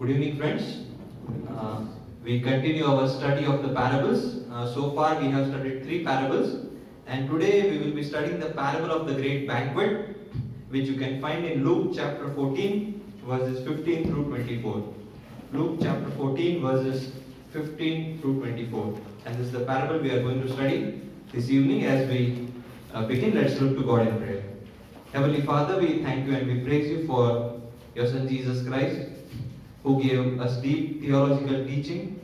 Good evening, friends. We continue our study of the parables. So far, we have studied three parables, and today we will be studying the parable of the great banquet, which you can find in Luke chapter 14, verses 15 through 24. Luke chapter 14, verses 15 through 24. And this is the parable we are going to study this evening. As we begin, let's look to God in prayer. Heavenly Father, we thank you and we praise you for your Son Jesus Christ, who gave us deep theological teaching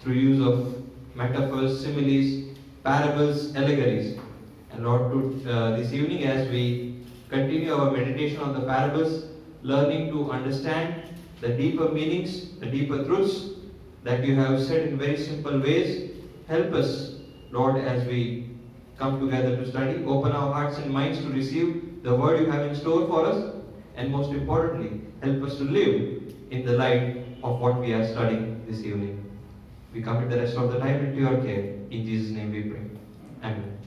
through use of metaphors, similes, parables, allegories. And Lord, this evening as we continue our meditation on the parables, learning to understand the deeper meanings, the deeper truths that you have said in very simple ways, help us, Lord, as we come together to study. Open our hearts and minds to receive the word you have in store for us, and most importantly, help us to live in the light of what we are studying this evening. We commit the rest of the time into your care. In Jesus' name we pray. Amen.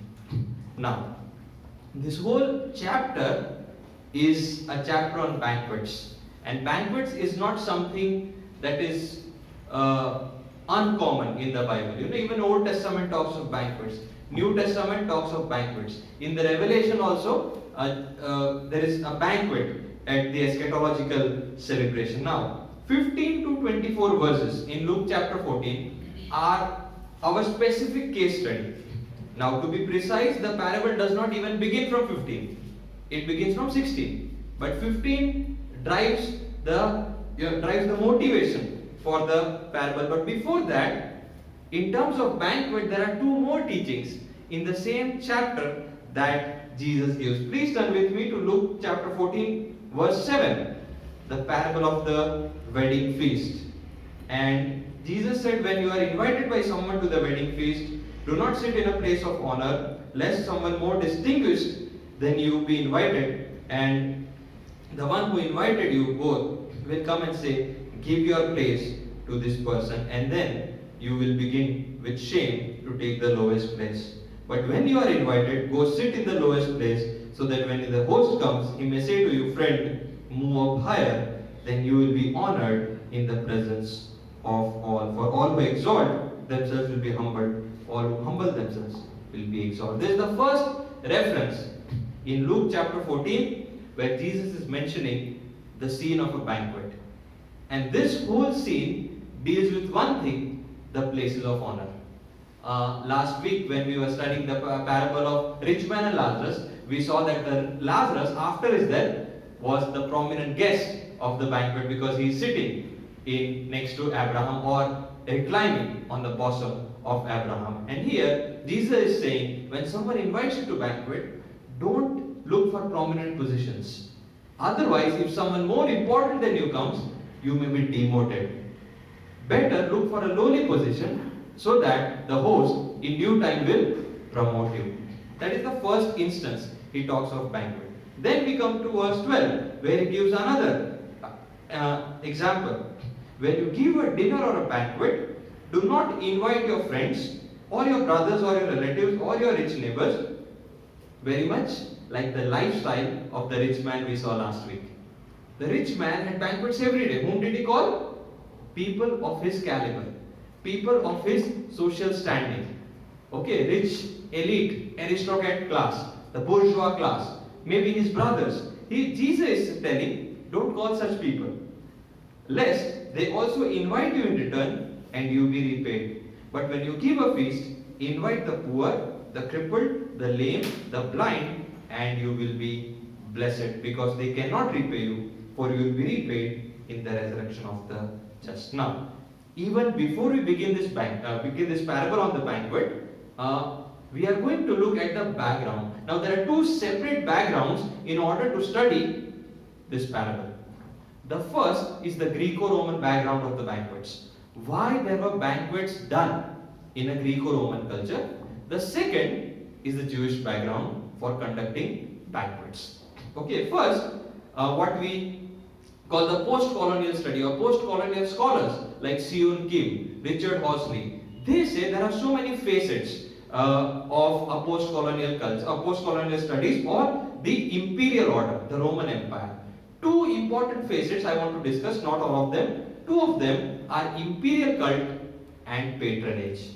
Now, this whole chapter is a chapter on banquets. And banquets is not something that is uncommon in the Bible. Even Old Testament talks of banquets. New Testament talks of banquets. In the Revelation also, there is a banquet at the eschatological celebration. Now, 15 to 24 verses in Luke chapter 14 are our specific case study. Now, to be precise, the parable does not even begin from 15. It begins from 16. But 15 drives the motivation for the parable. But before that, in terms of banquet, there are two more teachings in the same chapter that Jesus gives. Please turn with me to Luke chapter 14, verse 7, the parable of the wedding feast. And Jesus said, when you are invited by someone to the wedding feast, do not sit in a place of honor, lest someone more distinguished than you be invited, and the one who invited you both will come and say, give your place to this person, and then you will begin with shame to take the lowest place. But when you are invited, go sit in the lowest place, so that when the host comes, he may say to you, friend, move up higher, then you will be honored in the presence of all. For all who exalt themselves will be humbled, all who humble themselves will be exalted. This is the first reference in Luke chapter 14, where Jesus is mentioning the scene of a banquet. And this whole scene deals with one thing, the places of honor. Last week when we were studying the parable of rich man and Lazarus, we saw that Lazarus, after his death, was the prominent guest of the banquet because he is sitting next to Abraham or reclining on the bosom of Abraham. And here Jesus is saying, when someone invites you to banquet, don't look for prominent positions. Otherwise, if someone more important than you comes, you may be demoted. Better look for a lowly position so that the host in due time will promote you. That is the first instance he talks of banquet. Then we come to verse 12, where he gives another example. When you give a dinner or a banquet, do not invite your friends or your brothers or your relatives or your rich neighbors, very much like the lifestyle of the rich man we saw last week. The rich man had banquets every day. Whom did he call? People of his caliber, people of his social standing. Okay, rich, elite, aristocrat class, the bourgeois class, maybe his brothers. Jesus is telling, don't call such people, lest they also invite you in return and you be repaid. But when you give a feast, invite the poor, the crippled, the lame, the blind, and you will be blessed, because they cannot repay you, for you will be repaid in the resurrection of the just. Now, even before we begin this parable on the banquet, we are going to look at the background. Now, there are two separate backgrounds in order to study this parable. The first is the Greco-Roman background of the banquets. Why there were banquets done in a Greco-Roman culture. The second is the Jewish background for conducting banquets. Okay, first, what we call the post-colonial study or post-colonial scholars like Seun Kim, Richard Horsley, they say there are so many facets of a post-colonial culture, post-colonial studies, or the imperial order, the Roman Empire. Two important facets I want to discuss, not all of them. Two of them are imperial cult and patronage.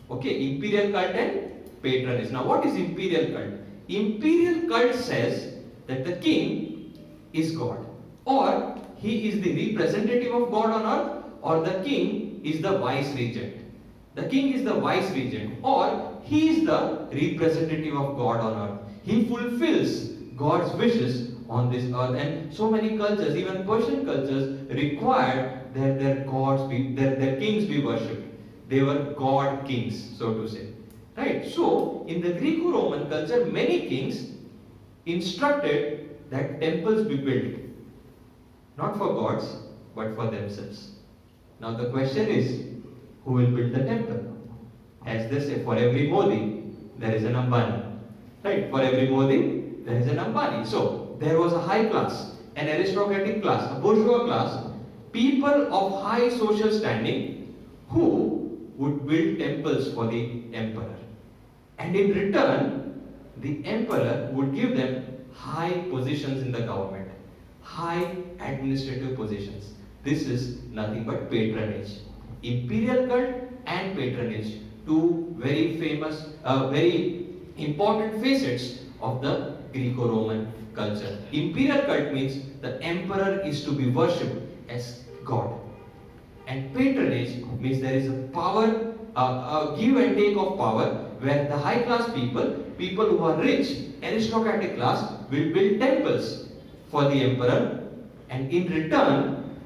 Okay, imperial cult and patronage. Now, what is imperial cult? Imperial cult says that the king is God, or he is the representative of God on earth, or the king is the vice regent. The king is the vice regent, or he is the representative of God on earth. He fulfills God's wishes on this earth. And so many cultures, even Persian cultures, required that their kings be worshipped. They were god kings, so to say. Right? So, in the Greco-Roman culture, many kings instructed that temples be built, not for gods, but for themselves. Now the question is, who will build the temple? As they say, for every Modi, there is an Ambani. Right? For every Modi, there is an Ambani. So, there was a high class, an aristocratic class, a bourgeois class, people of high social standing who would build temples for the emperor. And in return, the emperor would give them high positions in the government, high administrative positions. This is nothing but patronage. Imperial cult and patronage, two very famous, very important facets of the Greco-Roman culture. Imperial cult means the emperor is to be worshipped as God. And patronage means there is a power, a give and take of power, where the high class people who are rich, aristocratic class, will build temples for the emperor, and in return,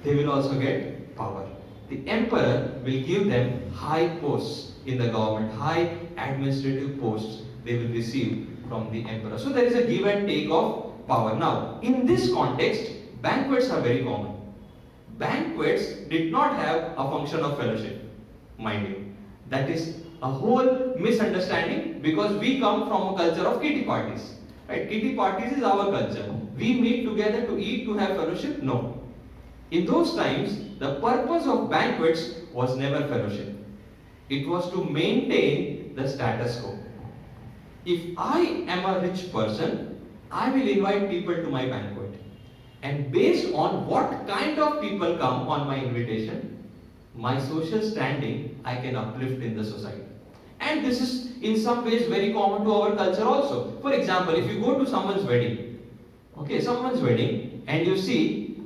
they will also get power. The emperor will give them high posts in the government, high administrative posts they will receive from the emperor. So there is a give and take of power. Now, in this context, banquets are very common. Banquets did not have a function of fellowship, mind you. That is a whole misunderstanding, because we come from a culture of kitty parties. Right? Kitty parties is our culture. We meet together to eat, to have fellowship? No. In those times, the purpose of banquets was never fellowship. It was to maintain the status quo. If I am a rich person, I will invite people to my banquet. And based on what kind of people come on my invitation, my social standing I can uplift in the society. And this is in some ways very common to our culture also. For example, if you go to someone's wedding, and you see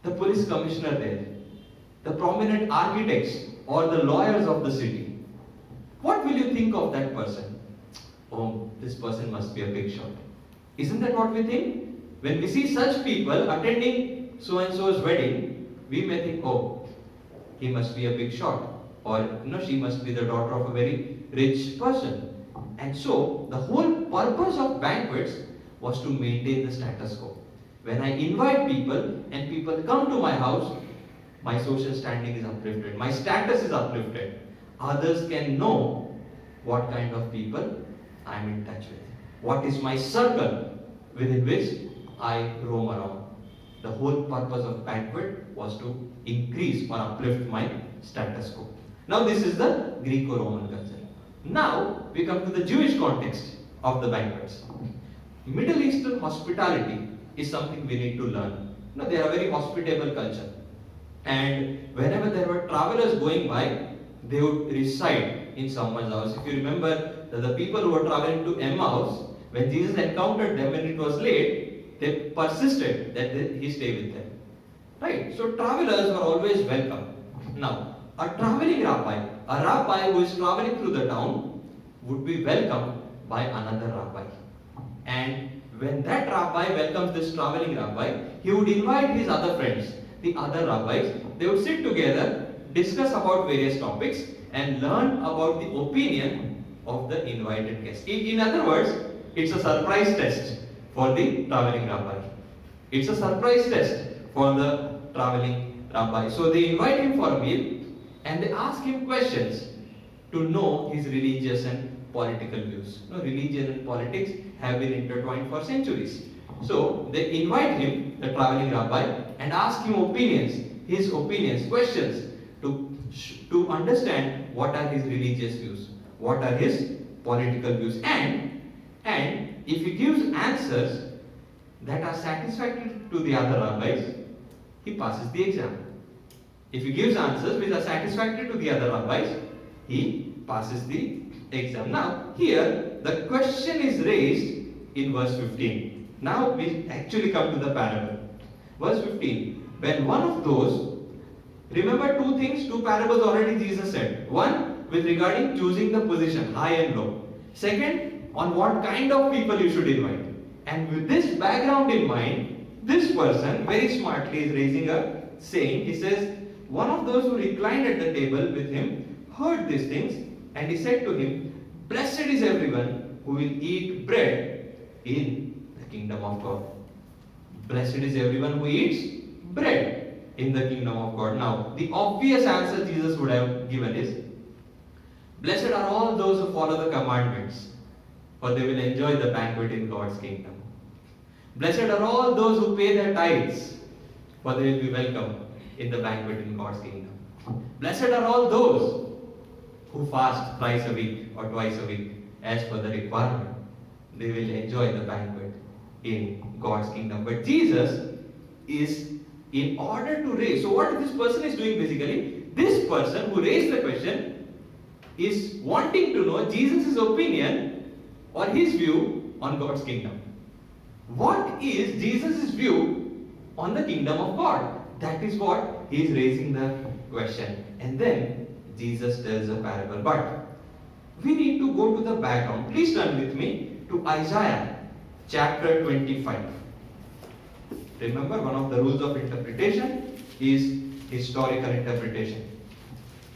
the police commissioner there, the prominent architects or the lawyers of the city, what will you think of that person? Oh, this person must be a big shot. Isn't that what we think? When we see such people attending so-and-so's wedding, we may think, oh, he must be a big shot, or she must be the daughter of a very rich person. And so, the whole purpose of banquets was to maintain the status quo. When I invite people and people come to my house, my social standing is uplifted, my status is uplifted. Others can know what kind of people I am in touch with. What is my circle within which I roam around. The whole purpose of banquet was to increase or uplift my status quo. Now this is the Greco-Roman culture. Now we come to the Jewish context of the banquets. Middle Eastern hospitality is something we need to learn. They are a very hospitable culture. And whenever there were travelers going by, they would reside in someone's house. If you remember, the people who were traveling to Emmaus, when Jesus encountered them when it was late, they persisted that he stay with them. Right? So travelers were always welcome. Now, a traveling rabbi, a rabbi who is traveling through the town, would be welcomed by another rabbi. And when that rabbi welcomes this traveling rabbi, he would invite his other friends, the other rabbis. They would sit together, discuss about various topics, and learn about the opinion of the invited guest. In other words, it's a surprise test for the traveling rabbi. It's a surprise test for the traveling rabbi. So they invite him for a meal and they ask him questions to know his religious and political views. Religion and politics have been intertwined for centuries. So they invite him, the traveling rabbi, and ask him his opinions, questions to understand what are his religious views, what are his political views, and if he gives answers, that are satisfactory to the other rabbis, he passes the exam. If he gives answers which are satisfactory to the other rabbis, he passes the exam. Now, here the question is raised in verse 15. Now we actually come to the parable. Verse 15. When one of those, remember two things, two parables already Jesus said. One, with regarding choosing the position, high and low. Second, on what kind of people you should invite. And with this background in mind, this person very smartly is raising a saying. He says, one of those who reclined at the table with him heard these things, and he said to him, blessed is everyone who will eat bread in the kingdom of God. Blessed is everyone who eats bread in the kingdom of God. Now, the obvious answer Jesus would have given is, blessed are all those who follow the commandments, for they will enjoy the banquet in God's kingdom. Blessed are all those who pay their tithes, for they will be welcome in the banquet in God's kingdom. Blessed are all those who fast thrice a week or twice a week as per the requirement. They will enjoy the banquet in God's kingdom. But Jesus is, in order to raise, so what this person is doing basically, this person who raised the question is wanting to know Jesus' opinion or his view on God's kingdom. What is Jesus' view on the kingdom of God? That is what he is raising the question. And then Jesus tells a parable. But we need to go to the background. Please turn with me to Isaiah chapter 25. Remember, one of the rules of interpretation is historical interpretation.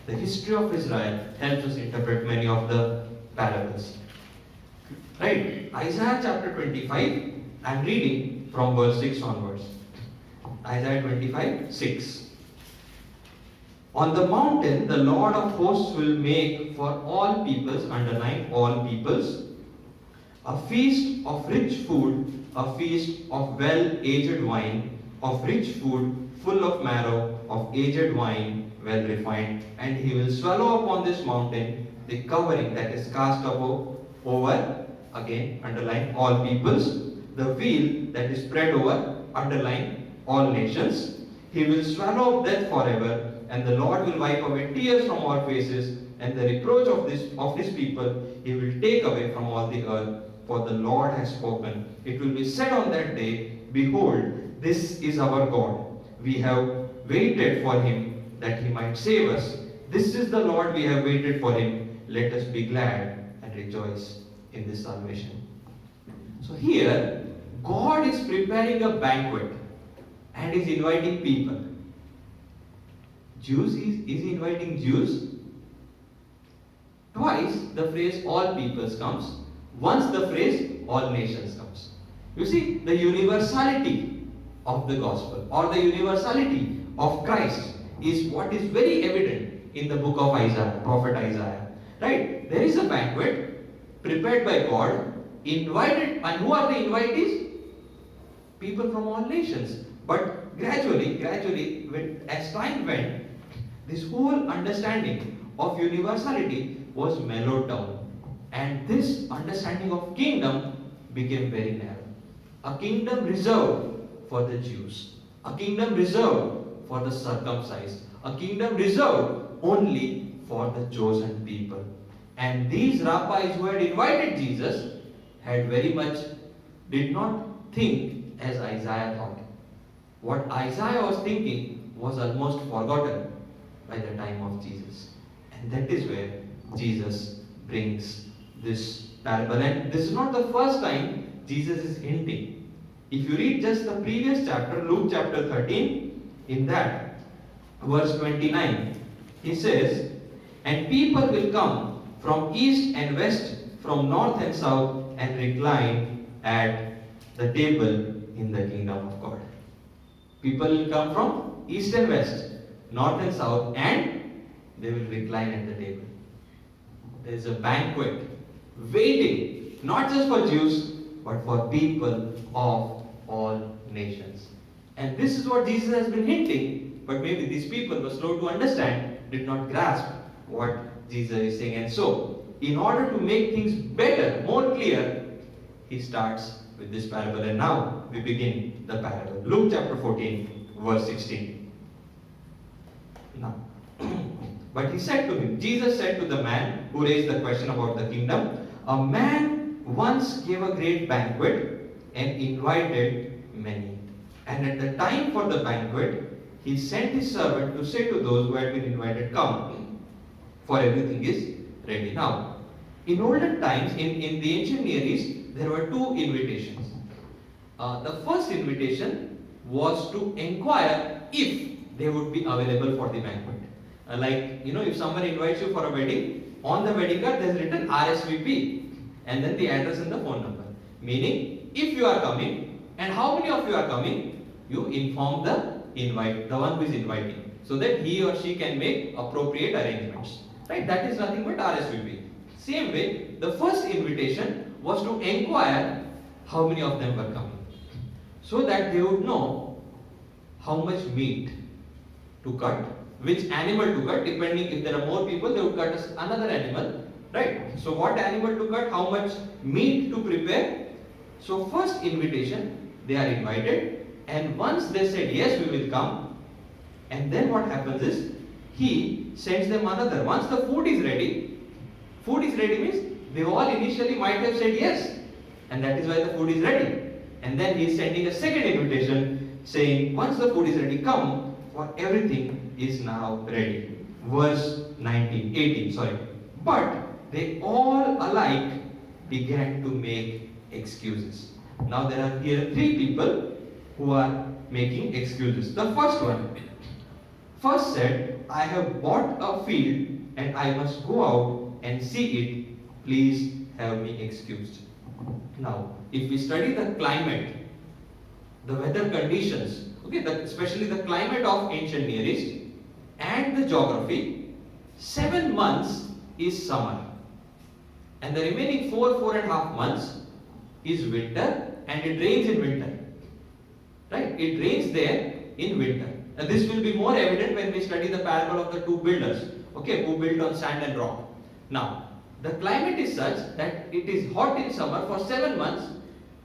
The history of Israel helps us interpret many of the parables. Right? Isaiah chapter 25, I am reading from verse 6 onwards. Isaiah 25, 6. On the mountain, the Lord of hosts will make for all peoples, underline all peoples, a feast of rich food, a feast of well-aged wine, of rich food, full of marrow, of aged wine, well refined. And he will swallow upon this mountain the covering that is cast over, again, underline all peoples, the veil that is spread over, underline all nations. He will swallow up death forever, and the Lord will wipe away tears from our faces, and the reproach of his people he will take away from all the earth. For the Lord has spoken. It will be said on that day, behold, this is our God. We have waited for him that he might save us. This is the Lord, we have waited for him. Let us be glad and rejoice in this salvation. So here, God is preparing a banquet and is inviting people. Jews, is he inviting Jews? Twice the phrase all peoples comes. Once the phrase all nations comes. You see, the universality of the gospel or the universality of Christ is what is very evident in the book of Isaiah, prophet Isaiah. Right? There is a banquet prepared by God, invited, and who are the invitees? People from all nations. But gradually, as time went, this whole understanding of universality was mellowed down. And this understanding of kingdom became very narrow. A kingdom reserved for the Jews. A kingdom reserved for the circumcised. A kingdom reserved only for the chosen people. And these rabbis who had invited Jesus did not think as Isaiah thought. What Isaiah was thinking was almost forgotten by the time of Jesus. And that is where Jesus brings this parable. And this is not the first time Jesus is hinting. If you read just the previous chapter, Luke chapter 13, in that, verse 29, he says, and people will come from east and west, from north and south, and recline at the table in the kingdom of God. People will come from east and west, north and south, and they will recline at the table. There is a banquet waiting, not just for Jews, but for people of all nations. And this is what Jesus has been hinting, but maybe these people were slow to understand, did not grasp what Jesus is saying. And so, in order to make things better, more clear, he starts with this parable. And now we begin the parable. Luke chapter 14, verse 16. Now, but he said to him, Jesus said to the man who raised the question about the kingdom, a man once gave a great banquet and invited many. And at the time for the banquet, he sent his servant to say to those who had been invited, come, for everything is ready. Now, in olden times, in the ancient Near East, there were two invitations. The first invitation was to inquire if they would be available for the banquet. If someone invites you for a wedding, on the wedding card there is written RSVP and then the address and the phone number. Meaning, if you are coming and how many of you are coming, you inform the one who is inviting, so that he or she can make appropriate arrangements. Right? That is nothing but RSVP. Same way, the first invitation was to inquire how many of them were coming, so that they would know how much meat to cut, which animal to cut. Depending, if there are more people, they would cut another animal, right? So what animal to cut, how much meat to prepare. So first invitation, they are invited, and once they said yes, we will come, and then what happens is, he sends them another. Once the food is ready means they all initially might have said yes, and that is why the food is ready. And then he is sending a second invitation saying, once the food is ready, come, for everything is now ready. Verse 18. But they all alike began to make excuses. Now there are here three people who are making excuses. The first one first said, I have bought a field and I must go out and see it. Please have me excused. Now, if we study the climate, the weather conditions, especially the climate of ancient Near East and the geography, 7 months is summer, and the remaining 4.5 months is winter, and it rains in winter. Right? It rains there in winter. And this will be more evident when we study the parable of the two builders, who built on sand and rock. Now, the climate is such that it is hot in summer for 7 months,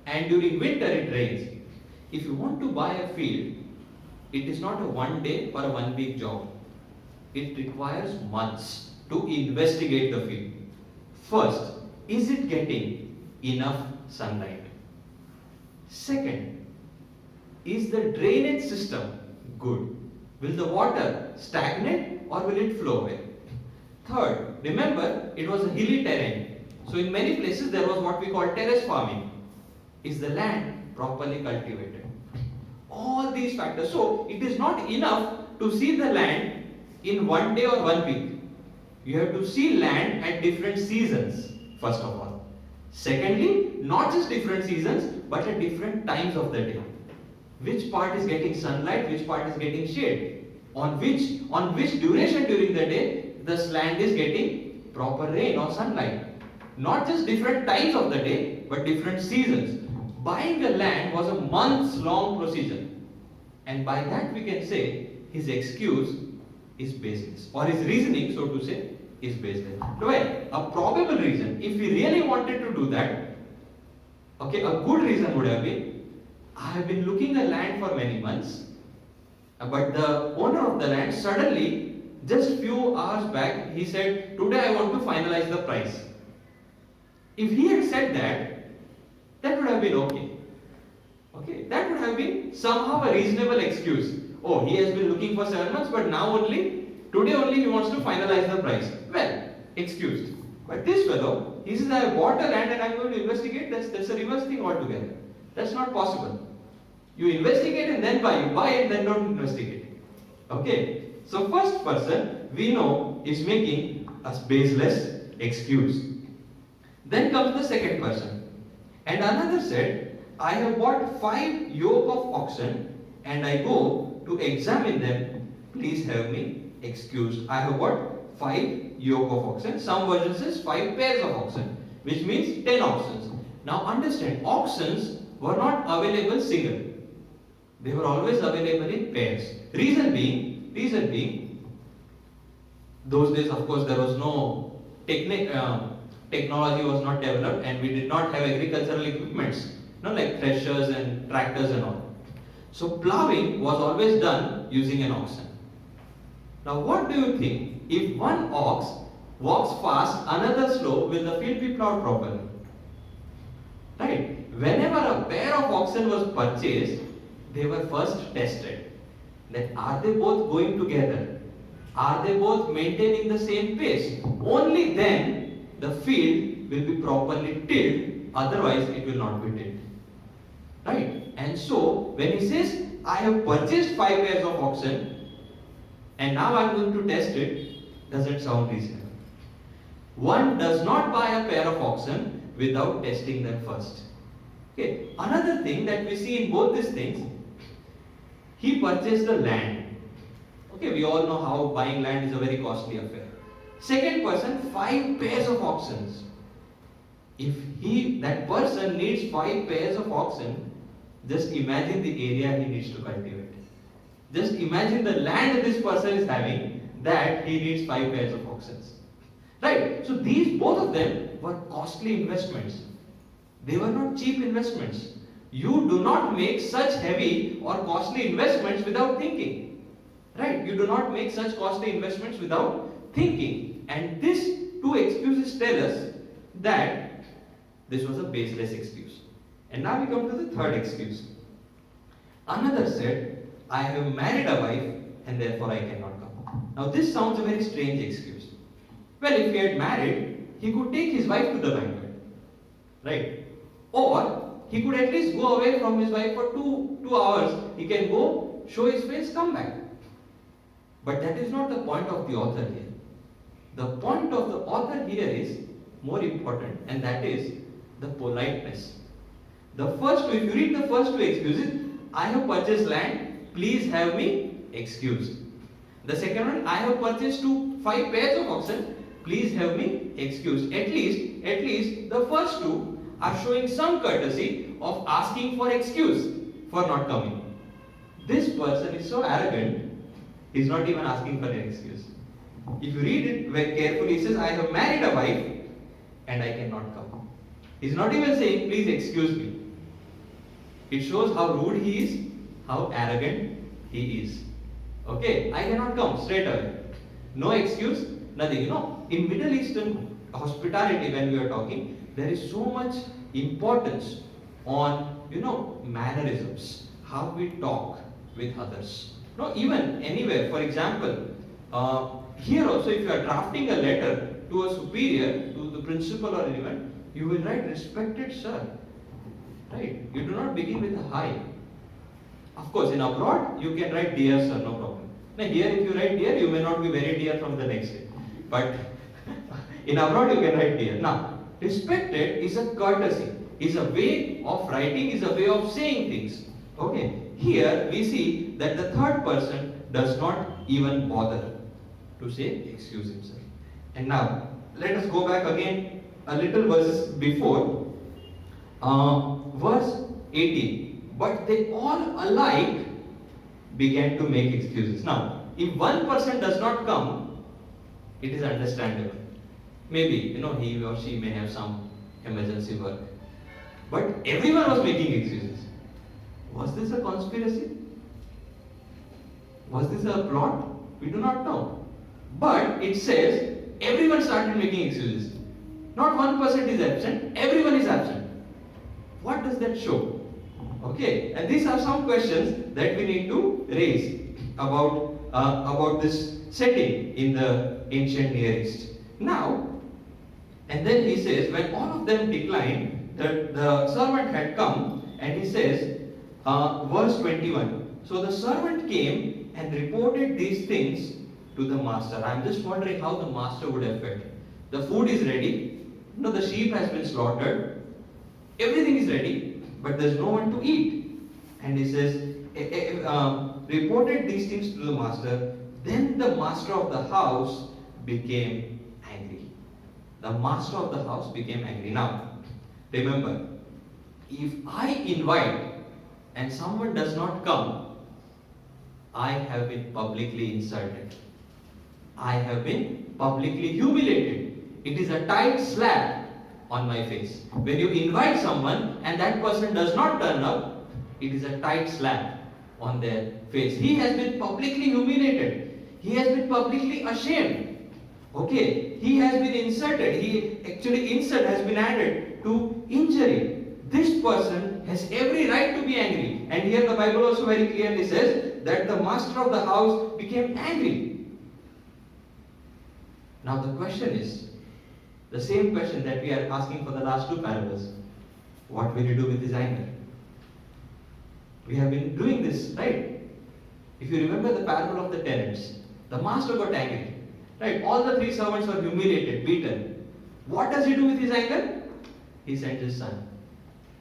and during winter it rains. If you want to buy a field, it is not a 1 day or a 1 week job. It requires months to investigate the field. First, is it getting enough sunlight? Second, is the drainage system good? Will the water stagnate or will it flow away? Third, remember, it was a hilly terrain. So in many places there was what we call terrace farming. Is the land properly cultivated? All these factors. So it is not enough to see the land in 1 day or 1 week. You have to see land at different seasons, first of all. Secondly, not just different seasons, but at different times of the day. Which part is getting sunlight, which part is getting shade? On which duration during the day this land is getting proper rain or sunlight. Not just different times of the day, but different seasons. Buying a land was a months-long procedure. And by that we can say his excuse is baseless, or his reasoning, so to say, is baseless. Well, a probable reason, if we really wanted to do that, a good reason would have been, I have been looking at land for many months, but the owner of the land suddenly, just few hours back, he said, today I want to finalize the price. If he had said that, that would have been okay. That would have been somehow a reasonable excuse. Oh, he has been looking for 7 months, but today only he wants to finalize the price. Well, excused. But this fellow, he says, I bought a land and I'm going to investigate. That's a reverse thing altogether. That's not possible. You investigate and then buy. You buy and then don't investigate. So first person we know is making a baseless excuse. Then comes the second person. And another said, I have bought 5 yoke of oxen and I go to examine them. Please have me excused. I have bought 5 yoke of oxen. Some version says 5 pairs of oxen, which means 10 oxen. Now understand, oxen were not available single. They were always available in pairs. Reason being, those days of course there was no technology was not developed and we did not have agricultural equipments. like threshers and tractors and all. So plowing was always done using an oxen. Now what do you think? If one ox walks fast, another slow, will the field be plowed properly? Right? Whenever a pair of oxen was purchased, they were first tested. That are they both going together? Are they both maintaining the same pace? Only then the field will be properly tilled, otherwise it will not be tilled. Right? And so when he says, I have purchased 5 pairs of oxen and now I am going to test it, doesn't sound reasonable. One does not buy a pair of oxen without testing them first. Okay. Another thing that we see in both these things, he purchased the land. Okay, we all know how buying land is a very costly affair. Second person, 5 pairs of oxen. If that person needs 5 pairs of oxen, just imagine the area he needs to cultivate. Just imagine the land this person is having, that he needs 5 pairs of oxen. Right? So these both of them were costly investments. They were not cheap investments. You do not make such heavy or costly investments without thinking. Right? You do not make such costly investments without thinking. And these 2 excuses tell us that this was a baseless excuse. And now we come to the third excuse. Another said, I have married a wife and therefore I cannot come. Now this sounds a very strange excuse. Well, if he had married, he could take his wife to the banquet. Right? Or he could at least go away from his wife for two hours. He can go, show his face, come back. But that is not the point of the author here. The point of the author here is more important, and that is the politeness. The first 2, if you read the first 2 excuses, I have purchased land, please have me excused. The second one, I have purchased 5 pairs of oxen, please have me excused. At least the first 2 are showing some courtesy of asking for excuse for not coming. This person is so arrogant, he is not even asking for an excuse. If you read it very carefully, he says, I have married a wife and I cannot come. He is not even saying, please excuse me. It shows how rude he is, how arrogant he is. Okay, I cannot come, straight away. No excuse, nothing. In Middle Eastern hospitality, when we are talking, there is so much importance on, mannerisms, how we talk with others. Even anywhere, for example, here also, if you are drafting a letter to a superior, to the principal or anyone, you will write, respected sir. Right? You do not begin with a hi. Of course, in abroad, you can write dear sir, no problem. Now here, if you write dear, you may not be very dear from the next day. But in abroad, you can write dear. Now, respected is a courtesy, is a way of writing, is a way of saying things. Okay. Here, we see that the third person does not even bother to say excuse himself. And now, let us go back again a little verses before. Verse 18. But they all alike began to make excuses. Now, if one person does not come, it is understandable. Maybe, he or she may have some emergency work. But everyone was making excuses. Was this a conspiracy? Was this a plot? We do not know. But it says everyone started making excuses. Not 1% is absent, everyone is absent. What does that show? Okay, and these are some questions that we need to raise about this setting in the ancient Near East. Now, and then he says, when all of them declined, the servant had come, and he says, verse 21. So the servant came and reported these things to the master. I am just wondering how the master would have felt. The food is ready. The sheep has been slaughtered. Everything is ready, but there is no one to eat. And he says, reported these things to the master. Then the master of the house became angry. The master of the house became angry. Now, remember, if I invite and someone does not come, I have been publicly insulted. I have been publicly humiliated. It is a tight slap on my face. When you invite someone and that person does not turn up, it is a tight slap on their face. He has been publicly humiliated. He has been publicly ashamed. Okay, he has been insulted. Insult has been added to injury. This person has every right to be angry. And here the Bible also very clearly says that the master of the house became angry. Now the question is, the same question that we are asking for the last two parables. What will he do with his anger? We have been doing this, right? If you remember the parable of the tenants, the master got angry. Right? All the three servants were humiliated, beaten. What does he do with his anger? He sends his son.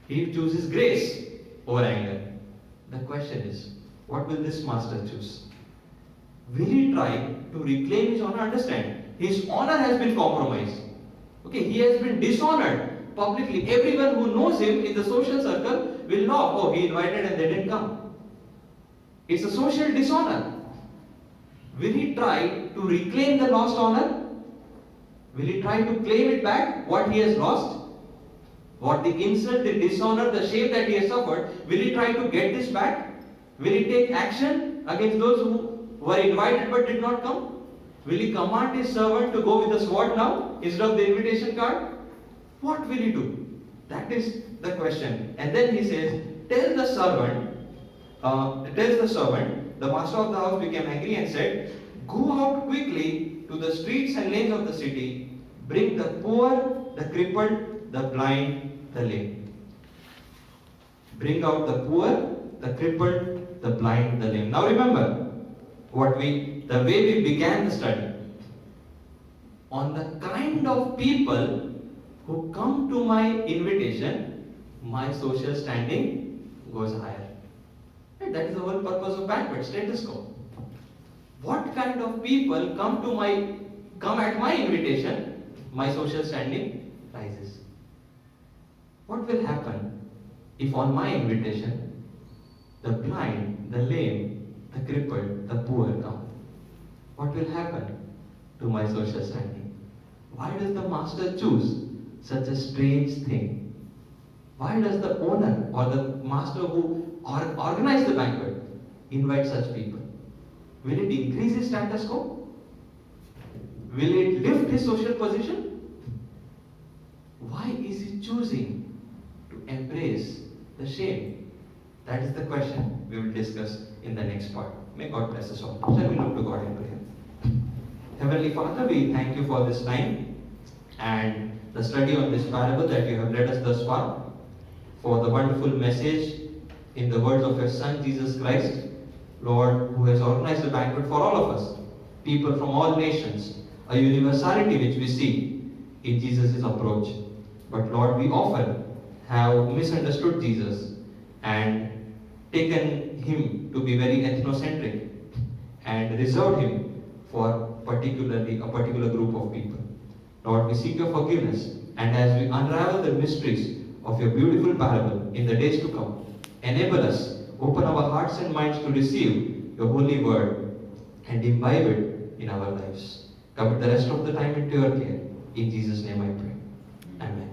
He chooses grace over anger. The question is, what will this master choose? Will he try to reclaim his honor? Understand, his honor has been compromised. Okay, he has been dishonored publicly. Everyone who knows him in the social circle will know, oh, he invited and they didn't come. It's a social dishonor. Will he try to reclaim the lost honor? Will he try to claim it back, what he has lost? What the insult, the dishonor, the shame that he has suffered, will he try to get this back? Will he take action against those who were invited but did not come? Will he command his servant to go with the sword now instead of the invitation card? What will he do? That is the question. And then he says, tells the servant, the master of the house became angry and said, go out quickly to the streets and lanes of the city, bring the poor, the crippled, the blind, the lame. Bring out the poor, the crippled, the blind, the lame. Now remember, the way we began the study, on the kind of people who come to my invitation, my social standing goes higher. And that is the whole purpose of banquet, status quo. What kind of people come at my invitation, my social standing rises. What will happen if on my invitation, the blind, the lame, the crippled, the poor come? What will happen to my social standing? Why does the master choose such a strange thing? Why does the owner or the master who organized the banquet invite such people? Will it increase his status quo? Will it lift his social position? Why is he choosing to embrace the shame? That is the question we will discuss in the next part. May God bless us all. Shall we look to God in prayer? Heavenly Father, we thank you for this time and the study on this parable that you have led us thus far, for the wonderful message in the words of your Son, Jesus Christ, Lord, who has organized the banquet for all of us, people from all nations, a universality which we see in Jesus' approach. But Lord, we often have misunderstood Jesus and taken him to be very ethnocentric and reserved him for a particular group of people. Lord, we seek your forgiveness, and as we unravel the mysteries of your beautiful parable in the days to come, enable us, open our hearts and minds to receive your holy word and imbibe it in our lives. Commit the rest of the time into your care. In Jesus' name I pray. Amen.